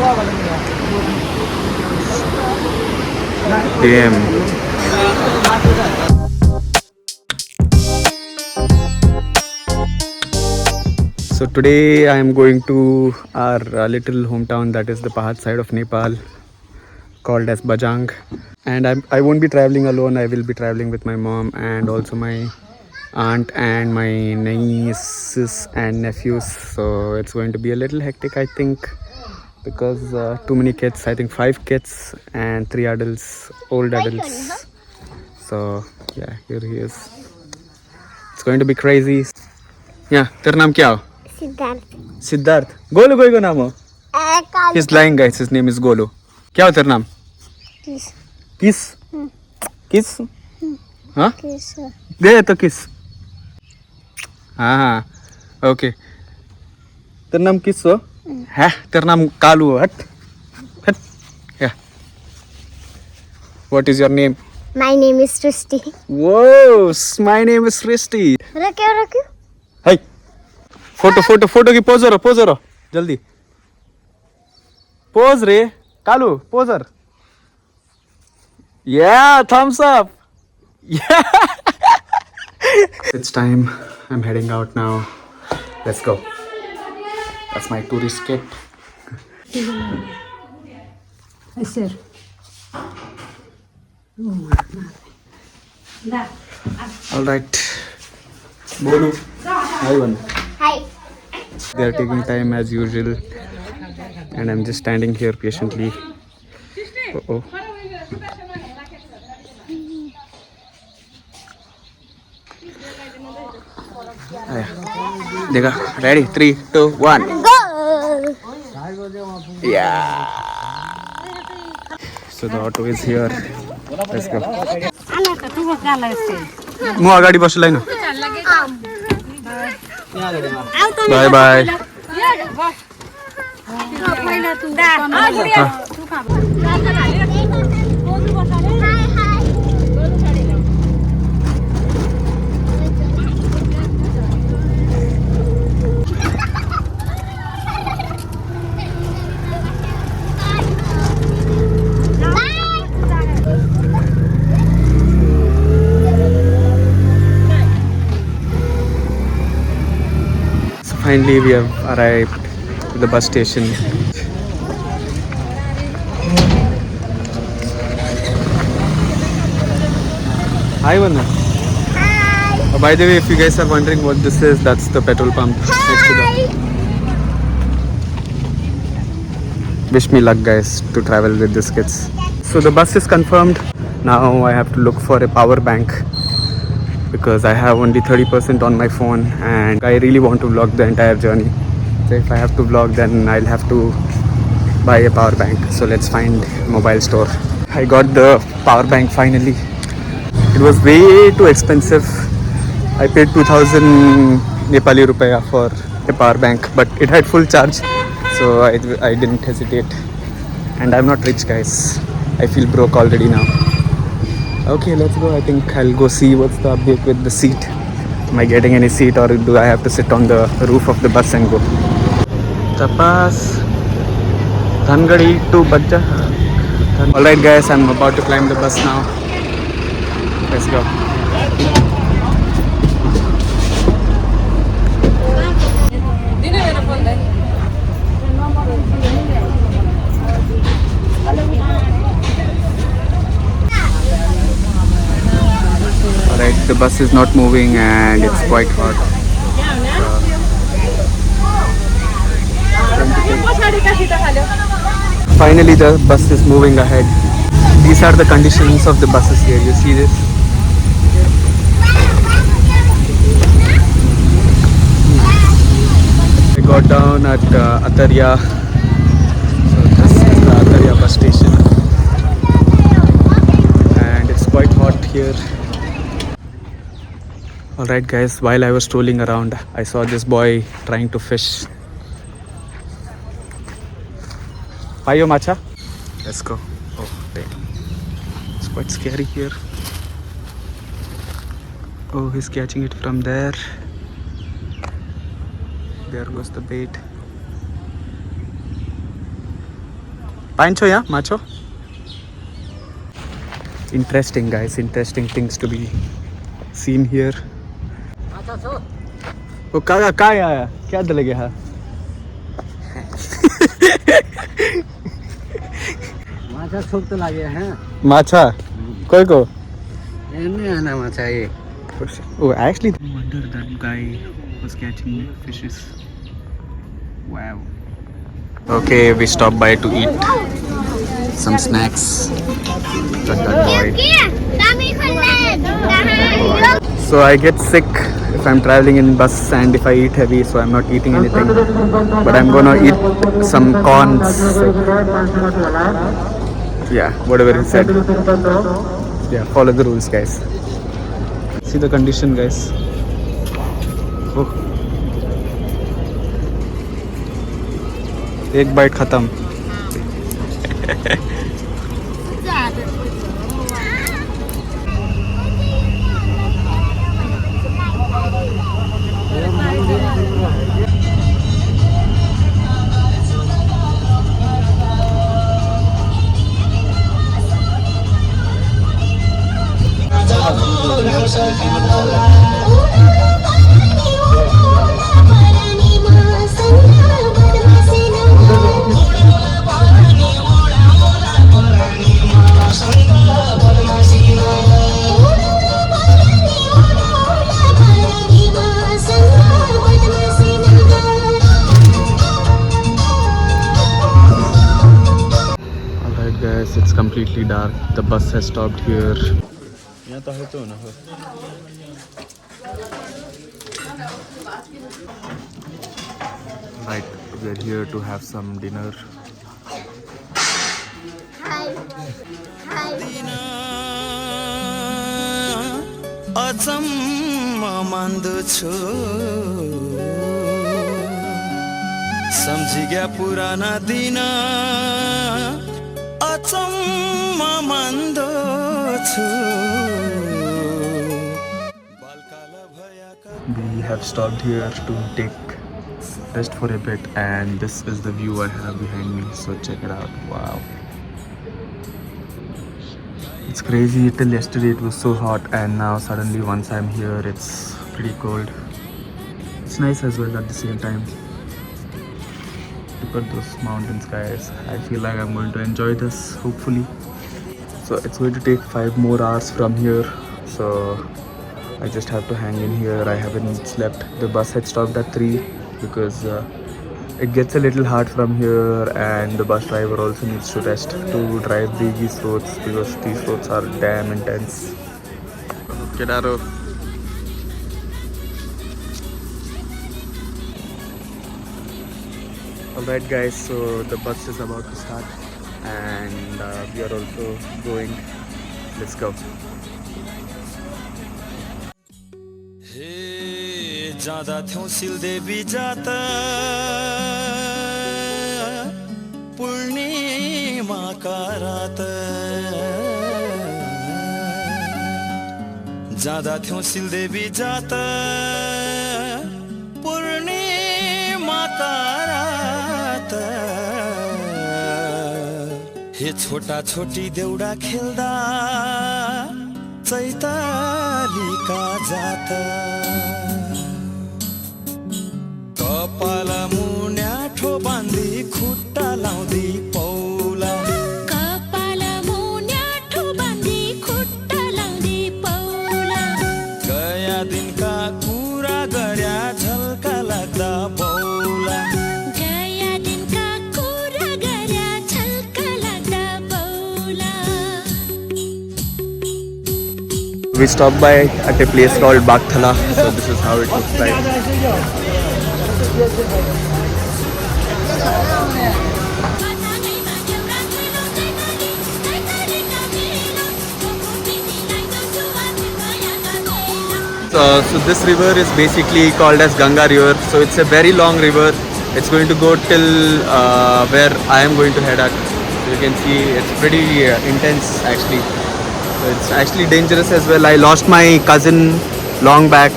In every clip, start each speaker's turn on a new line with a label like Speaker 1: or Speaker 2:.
Speaker 1: Damn. So today I am going to our little hometown, that is the Pahad side of Nepal, called as Bajang. And I won't be traveling alone. I will be traveling with my mom and also my aunt and my nieces and nephews. So it's going to be a little hectic, I think, because too many kids. I think 5 kids and 3 adults, old adults. So yeah, here he is. It's going to be crazy. Yeah, तेरा नाम क्या हो?
Speaker 2: सिद्धार्थ
Speaker 1: सिद्धार्थ. गोलू कोई को नाम हो?
Speaker 2: Kalu
Speaker 1: He's lying, guys. His name is Golu. क्या हो तेरा नाम?
Speaker 2: किस
Speaker 1: किस? किस? हाँ?
Speaker 2: किस
Speaker 1: दे तो किस. हाँ ओके. तेरा नाम किस हो? है तेरा नाम कालू हो. हट हट. Yeah. What is your name?
Speaker 2: My name is Srishti
Speaker 1: Whoa, my name is Srishti.
Speaker 2: रखो
Speaker 1: Hey, फोटो की पोजर जल्दी. पोज रे Kalu, पोजर. Yeah, thumbs up. Yeah. It's time. I'm heading out now. Let's go. That's my tourist kit.
Speaker 3: Sir.
Speaker 1: All right. Bolu. Hi, one.
Speaker 2: Hi
Speaker 1: They are taking time as usual, and I'm just standing here patiently. Oh. देखा. Ready? 3, 2, 1. Yeah. So the auto is here. Let's go. म अगाडि बस्छु न. By by. Finally, we have arrived to the bus station. Hi, Vanna.
Speaker 2: Hi
Speaker 1: By the way, if you guys are wondering what this is, that's the petrol pump next to the. Wish me luck, guys, to travel with these kids. So the bus is confirmed. Now I have to look for a power bank because I have only 30% on my phone and I really want to vlog the entire journey. So if I have to vlog, then I'll have to buy a power bank. So let's find a mobile store. I got the power bank finally. It was way too expensive. I paid 2000 Nepali rupiah for a power bank, but it had full charge, so I didn't hesitate. And I'm not rich, guys. I feel broke already now. Okay, let's go. I think I'll go see what's the update with the seat. Am I getting any seat, or do I have to sit on the roof of the bus and go? Tapas Dhangadi to Bajja. Alright, guys, I'm about to climb the bus now. Let's go. Alright, the bus is not moving and it's quite hot. Finally, the bus is moving ahead. These are the conditions of the buses here. You see this? I got down at Atarya. So this is the Atarya bus station. And it's quite hot here. Alright, guys, while I was strolling around, I saw this boy trying to fish. Payo macha? Let's go. Oh, damn. It's quite scary here. Oh, he's catching it from there. There goes the bait. Pancho, yeah, macho. Interesting, guys. Interesting things to be seen here. वो क्या आया क्या दल गया है
Speaker 3: माछा छोक तो लागे हैं
Speaker 1: माछा कोई को
Speaker 3: एने आना माछा ये
Speaker 1: oh actually no wonder that guy was catching fishes wow okay we stopped by to eat some snacks that boy so I get sick if I'm traveling in bus and if I eat heavy so I'm not eating anything but I'm gonna eat some corns yeah whatever he said yeah follow the rules guys see the condition guys oh एक bite खत्म Alright guys, it's completely dark. The bus has stopped here. Right, we are here to have some dinner.
Speaker 4: अचम्म मान्दछु सम्झिग्या पुराना दिन अचम्म मान्दछु
Speaker 1: We have stopped here to take rest for a bit and this is the view I have behind me, so check it out. Wow, it's crazy. Till yesterday it was so hot and now suddenly once I'm here it's pretty cold. It's nice as well at the same time. Look at those mountains guys. I feel like I'm going to enjoy this hopefully. So it's going to take 5 more hours from here, so I just have to hang in here. I haven't slept. The bus had stopped at 3 because it gets a little hard from here and the bus driver also needs to rest to drive these roads because these roads are damn intense. Get out of. Alright guys, so the bus is about to start and we are also going. Let's go.
Speaker 4: जाँदा थियौं सिलदेवी जात पूर्णिमाका रात जाँदा थियौं सिलदेवी जात पूर्णिमाका रात हे छोटा छोटी देउडा खेल्दा चैतालीका जात कपाला मुन्याठो बाँधी खुट्टा लाउँदी पौला
Speaker 5: कपाला मुन्याठो बाँधी खुट्टा लाउँदी पौला
Speaker 4: गया दिनका कुरा गर्या झल्का लाग्दा बौला
Speaker 5: गया दिनका कुरा गर्या झल्का लाग्दा बौला
Speaker 1: We stopped by at a place called Bagthala, so this is how it looks like. So this river is basically called as Ganga River. So it's a very long river. It's going to go till where I am going to head at. So you can see it's pretty intense actually. So it's actually dangerous as well. I lost my cousin long back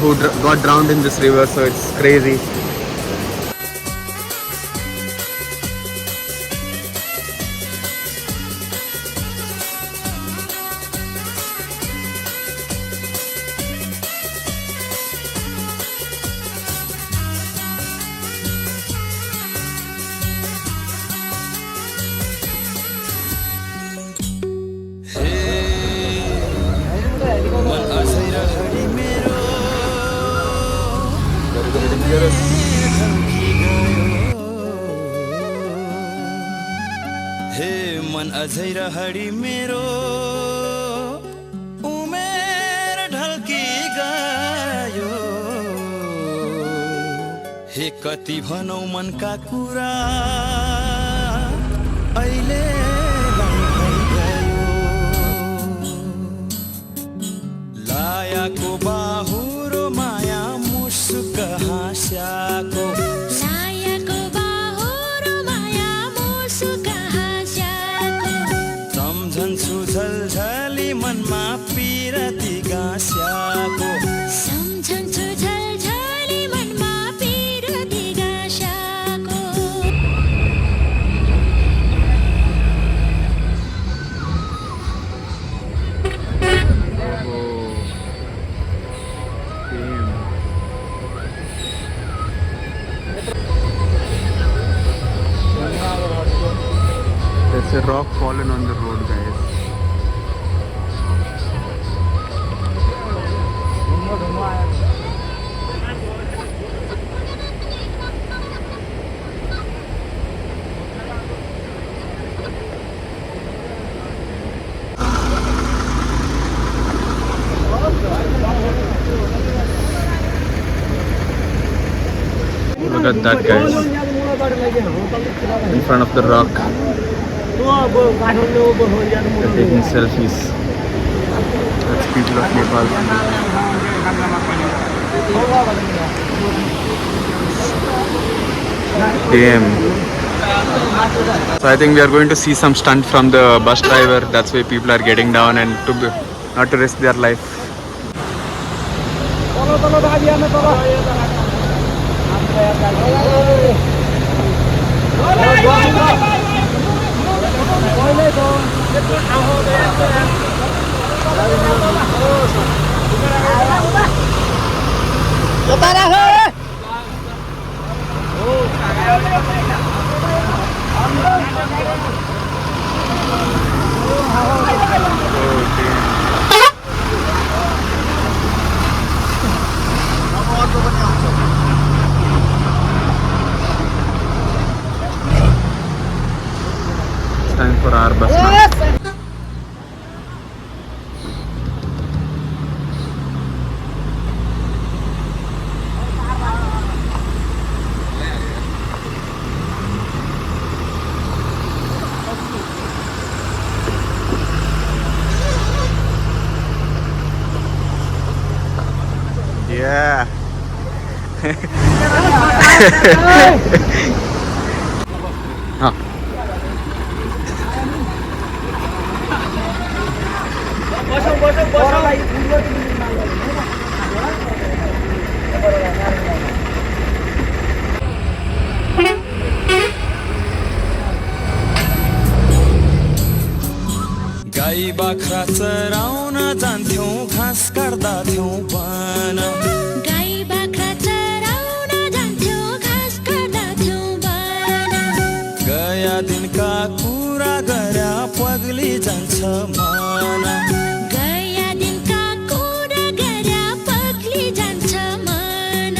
Speaker 1: who got drowned in this river. So it's crazy. dangerous.
Speaker 4: हे मन अझै रहडी मेरो उमेर ढल्की गयो हे कति भनौ मनका कुरा अहिले लायाको बाहुरो माया मुसुक हाँस्याको
Speaker 5: लायाको बाहुरो माया मुसुक हाँस्याको
Speaker 4: सम्झन्छु झलझली मनमा पिरती गाँस्याको
Speaker 5: सम्झन्छु झलझली मनमा पिरती गाँस्याको
Speaker 1: There's a rock fallen on the road, guys. Look at that, guys. In front of the rock. They're taking selfies. That's people of Nepal. Damn. So I think we are going to see some stunt from the bus driver. That's why people are getting down and not to risk their life. It's time for our bus now. Yeah. Huh.
Speaker 4: गाई बाख्रा चराउन जान्थ्यौं घाँस काट्दा थियौं one
Speaker 5: गाई बाख्रा चराउन जान्थ्यौं घाँस काट्दा थियौं one
Speaker 4: गया दिनका कुरा गर्या पग्ली जान्छ मन
Speaker 5: गया दिनका कुरा गर्या पग्ली जान्छ मन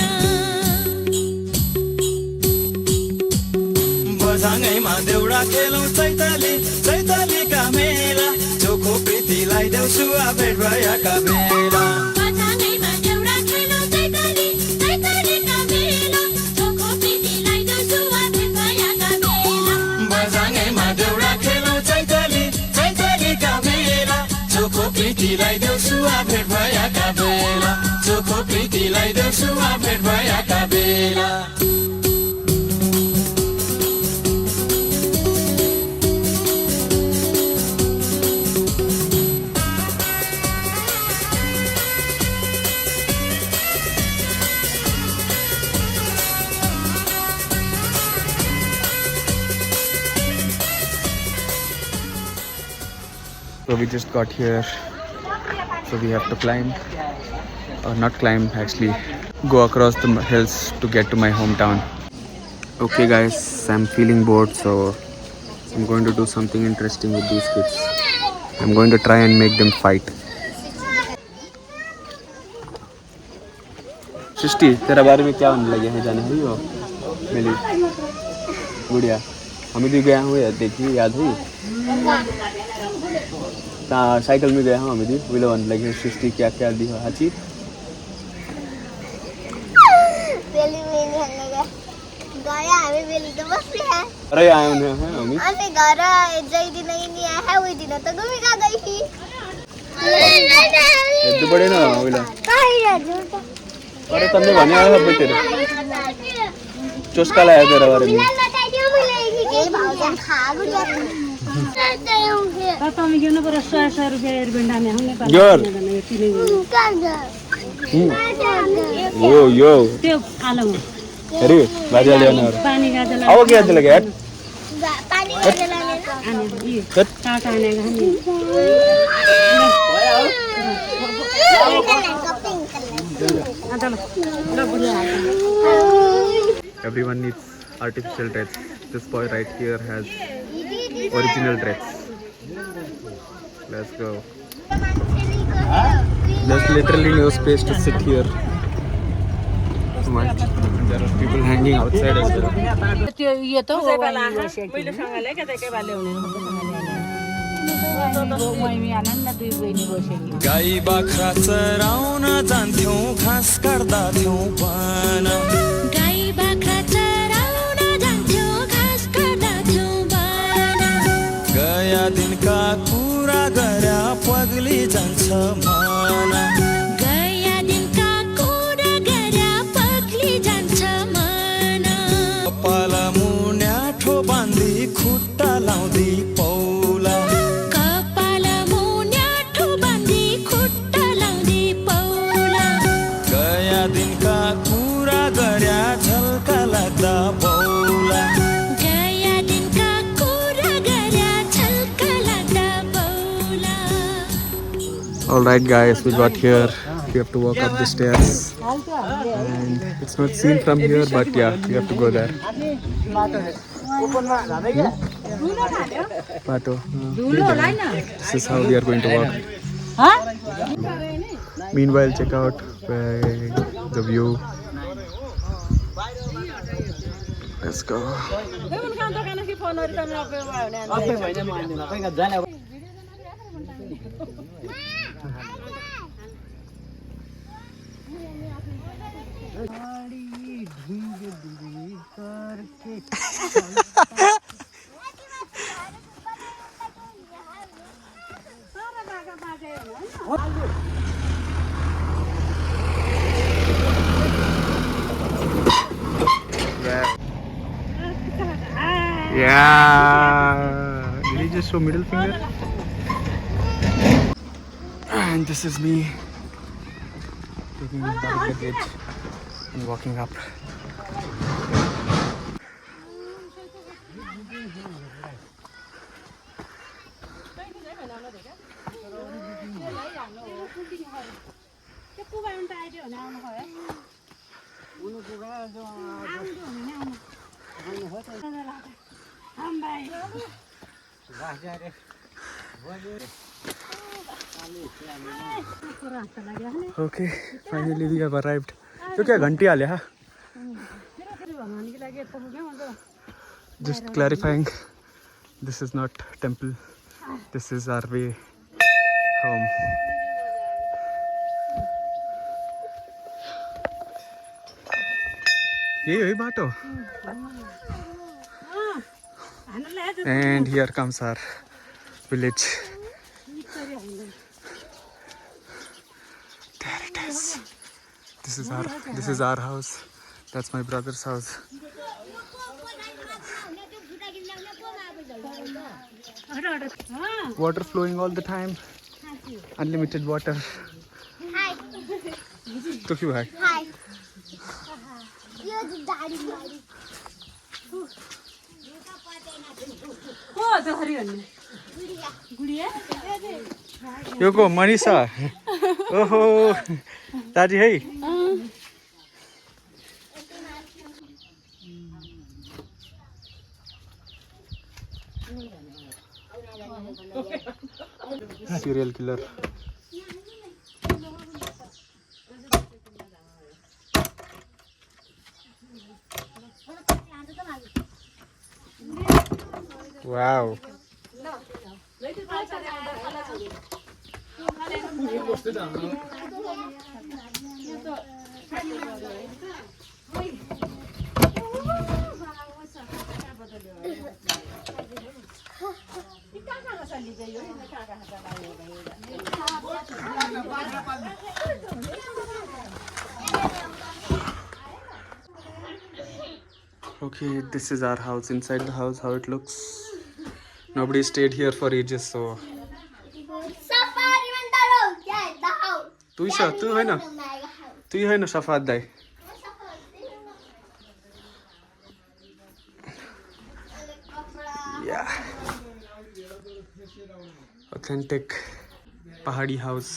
Speaker 4: बझाङैमा देउडा खेलौँ चैतालीका मेला चोखो प्रीतिलाई देउसु भेट भएका बेला
Speaker 5: बझाङैमा देउडा खेलौँ चैतालीका मेला चोखो प्रीतिलाई देउसु भेट भएका बेला
Speaker 4: बझाङैमा देउडा खेलौँ चैतालीका मेला चोखो प्रीतिलाई देउसु भेट भएका बेला चोखो प्रीतिलाई देउसु भेट भएका बेला
Speaker 1: So we just got here, so we have to climb, or not climb actually, go across the hills to get to my hometown. Okay guys, I'm feeling bored, so I'm going to do something interesting with these kids. I'm going to try and make them fight. सृष्टि तेरा बारे में क्या होने लगे हैं जाने हुई हो मेरी गुड़िया हमें भी गया हूँ यार देखी याद हुई साइकिल में गया हूँ हमें भी विलो होने लगे सृष्टि क्या क्या दी हो हाची
Speaker 2: बेली में नहीं हल्ले गए गया हमें बेली तो बस भी है
Speaker 1: अरे आए उन्हें हैं हमें
Speaker 2: हमें घर जई दिन नहीं आया है वही दिन तो घूमी का गई थी
Speaker 1: तो बड़े ना विलो
Speaker 2: कहीं रह झूठा
Speaker 1: अरे तुमने बने आया सब तेरे चुस्का लाया तेरा बारे में योर यो अरे बाजा ले आना आओ क्या चले गया Everyone needs artificial dreads. This boy right here has original dreads. Let's go. There's literally no space to sit here. So much. There are people hanging outside as well.
Speaker 4: गाई बाख्रा चराउन जान्थ्यौं घाँस काट्दा थियौं बन
Speaker 5: गाई बाख्रा चराउन जान्थ्यौं घाँस काट्दा थियौं बन
Speaker 4: गया दिनका कुरा गर्या पग्ली जान्छ मन
Speaker 5: गया दिनका कुरा गर्या पग्ली जान्छ मन
Speaker 4: कपाल मुन्याठो बाँधी खुट्टा लाउँदी पौला
Speaker 5: कपाल मुन्याठो बाँधी खुट्टा लाउँदी पौला
Speaker 4: गया दिनका कुरा गर्या झल्का लाग्दा बौला
Speaker 5: गया दिनका कुरा गर्या झल्का लाग्दा बौला
Speaker 1: Alright guys, we got here. We have to walk up the stairs. And it's not seen from here, but yeah, we have to go there. Pato. This is how we are going to walk. Meanwhile, check out the view. Let's go. Yeah. Did he just show middle finger? And this is me taking the luggage and walking up. Okay, finally we have arrived. So क्या घंटी आले हाँ? Just clarifying, this is not temple. This is our way home. यही बाटो. And here comes our village. There it is. This is our house. That's my brother's house. Water flowing all the time. Unlimited water.
Speaker 2: Hi.
Speaker 1: तो क्यों है?
Speaker 2: Hi. ये दाढ़ी मारी.
Speaker 1: यो को मनीषा. ओहो. दादी है. Serial killer. Wow. Okay, this is our house. Inside the house, how it looks. Nobody stayed here for ages, so.
Speaker 2: Safari म्हणतात क्या आहे दाव
Speaker 1: तू है ना तू है ना शफात दाई. Yeah. Authentic Pahadi house.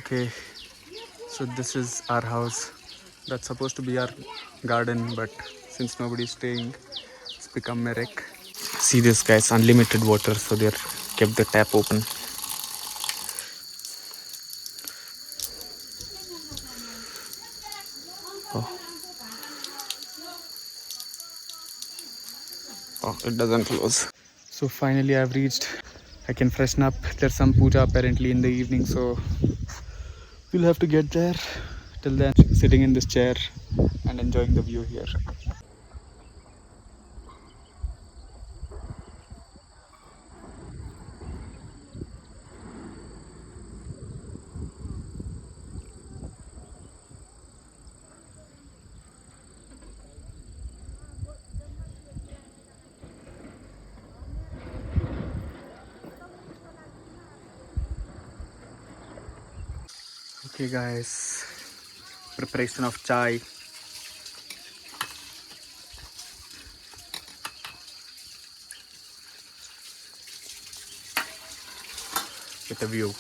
Speaker 1: Okay, so this is our house. That's supposed to be our garden, but since nobody's staying, it's become a wreck. See this, guys, unlimited water, so they're kept the tap open. Oh, it doesn't close. So finally I've reached. I can freshen up. There's some puja apparently in the evening, so we'll have to get there. Till then, sitting in this chair and enjoying the view here. Okay guys, preparation of chai. With a view.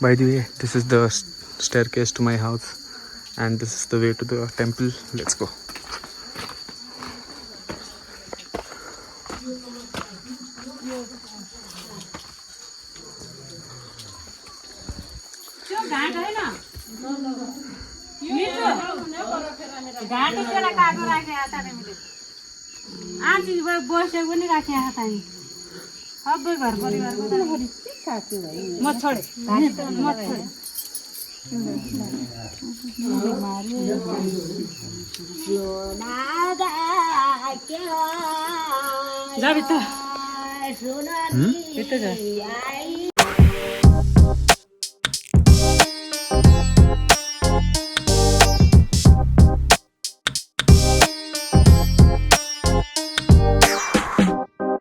Speaker 1: By the way, this is the staircase to my house, and this is the way to the temple. Let's go.
Speaker 2: जा